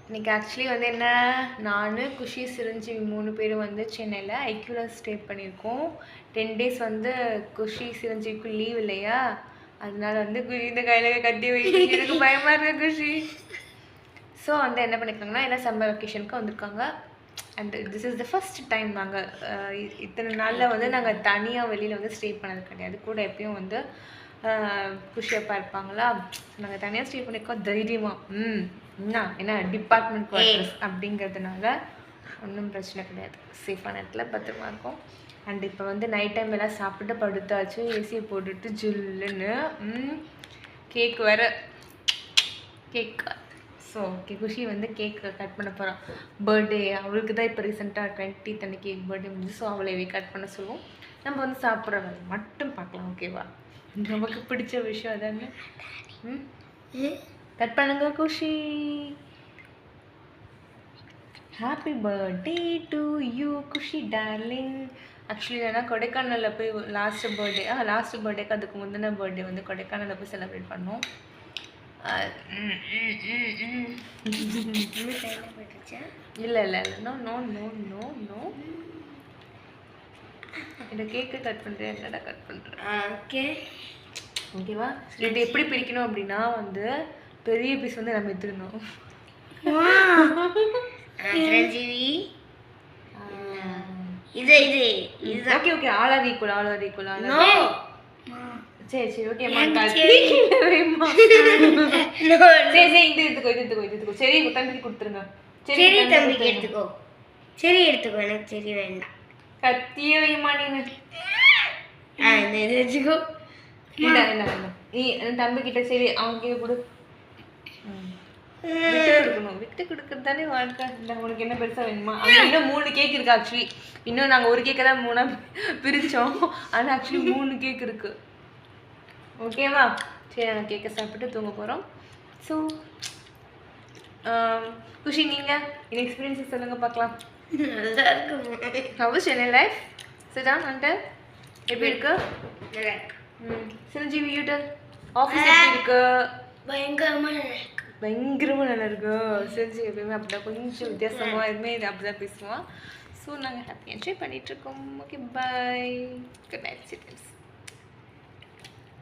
இன்னைக்கு ஆக்சுவலி வந்து என்ன, நான் குஷி சிரஞ்சீவி 3 பேரும் வந்து சென்னையில் ஐக்யூவில் ஸ்டே பண்ணியிருக்கோம். 10 டேஸ் வந்து குஷி சிரஞ்சீவிக்கு லீவ் இல்லையா, அதனால வந்து இந்த கையில் கட்டி வைக்க எனக்கு பயமாக இருக்கு குஷி. ஸோ வந்து என்ன பண்ணியிருக்காங்கன்னா, ஏன்னா சம்மர் வெக்கேஷனுக்கு வந்திருக்காங்க. And this is the first time நாங்கள் இத்தனை நாளில் வந்து நாங்கள் தனியாக வெளியில் வந்து ஸ்டே பண்ணது கிடையாது. கூட எப்பயும் வந்து குஷியப்பா இருப்பாங்களா, நாங்கள் தனியாக ஸ்டே பண்ணியிருக்கோம் தைரியமாக. என்ன டிபார்ட்மெண்ட் குவார்ட்டர்ஸ் அப்படிங்கிறதுனால ஒன்றும் பிரச்சனை கிடையாது, சேஃபான இடத்துல பத்திரமா இருக்கும். அண்ட் இப்போ வந்து நைட் டைம் எல்லாம் சாப்பிட்டு படுத்தாச்சு, ஏசியை போட்டுட்டு ஜில்லுன்னு. கேக் வேறு, கேக். ஸோ ஓகே, குஷி வந்து கேக் கட் பண்ண போகிறான். பர்த்டே அவளுக்கு தான் இப்போ ரீசெண்டாக 20th அன்னைக்கு பர்த்டே முடிஞ்சு. ஸோ அவளையவே கட் பண்ண சொல்லுவோம். நம்ம வந்து சாப்பிட்ற வேலை மட்டும் பார்க்கலாம், ஓகேவா? நமக்கு பிடிச்ச விஷயம் அதானே. கட் பண்ணுங்க Khushi. Happy birthday to you Khushi darling. Actually ஏன்னா கொடைக்கானலில் போய் லாஸ்ட் பர்த்டேக்கு அதுக்கு முந்தின பர்த்டே வந்து கொடைக்கானலில் போய் செலிப்ரேட் பண்ணோம். இல்லை இல்லை இல்லை, no no no no no. இந்த கேக்கு கட் பண்ணுறேன், என்னடா கட் பண்ணுறேன். ஓகே ஓகேவா? இது எப்படி பிரிக்கணும் அப்படின்னா வந்து பெரிய பீஸ் வந்து நம்ம எடுத்துக்கணும். இது இது இது okay okay, all are equal. சரி சரி ஓகேம்மா. சரி சரி, இது எடுத்துக்கோ. சரி தம்பிக்கு கொடுத்துருங்க. சரி தம்பிக்கு எடுத்துக்கோ. சரி எடுத்துக்கோ, எனக்கு சரி வேண்டாம். கத்திய வைமா நீங்க. இது வச்சுக்கோ. இல்லை இல்லை இல்லை, நீ தம்பிக்கிட்ட சரி அவங்க கொடு. விட்டு கொடுக்குறது தானே வாழ்க்கை. இல்லை உனக்கு என்ன பெருசாக வேணுமா? அங்கே இன்னும் 3 கேக் இருக்குது ஆக்சுவலி. இன்னும் நாங்கள் ஒரு கேக்கை தான் 3 பிரித்தோம். ஆனால் ஆக்சுவலி 3 கேக் இருக்குது, ஓகேவா? சரி, நாங்கள் கேக்கை சாப்பிட்டு தூங்க போகிறோம். ஸோ குஷி, நீங்கள் என் எக்ஸ்பீரியன்ஸை சொல்லுங்கள் பார்க்கலாம். நல்லா இருக்கு. How is your life? Sit down and எப்படி இருக்கு? சிரஞ்சீவி யூட்டர் ஆஃபீஸ் எப்படி இருக்கு? பயங்கரமாக நல்லா இருக்கு. சிரஞ்சீவி எப்பயுமே அப்படிதான் கொஞ்சம் வித்தியாசமாக எதுவுமே இது அப்படி தான் பேசுவான். ஸோ நாங்கள் ஹாப்பி என்ஜாய் பண்ணிகிட்ருக்கோம். ஓகே, பாய், குட் நைட் சிட்டன்ஸ்.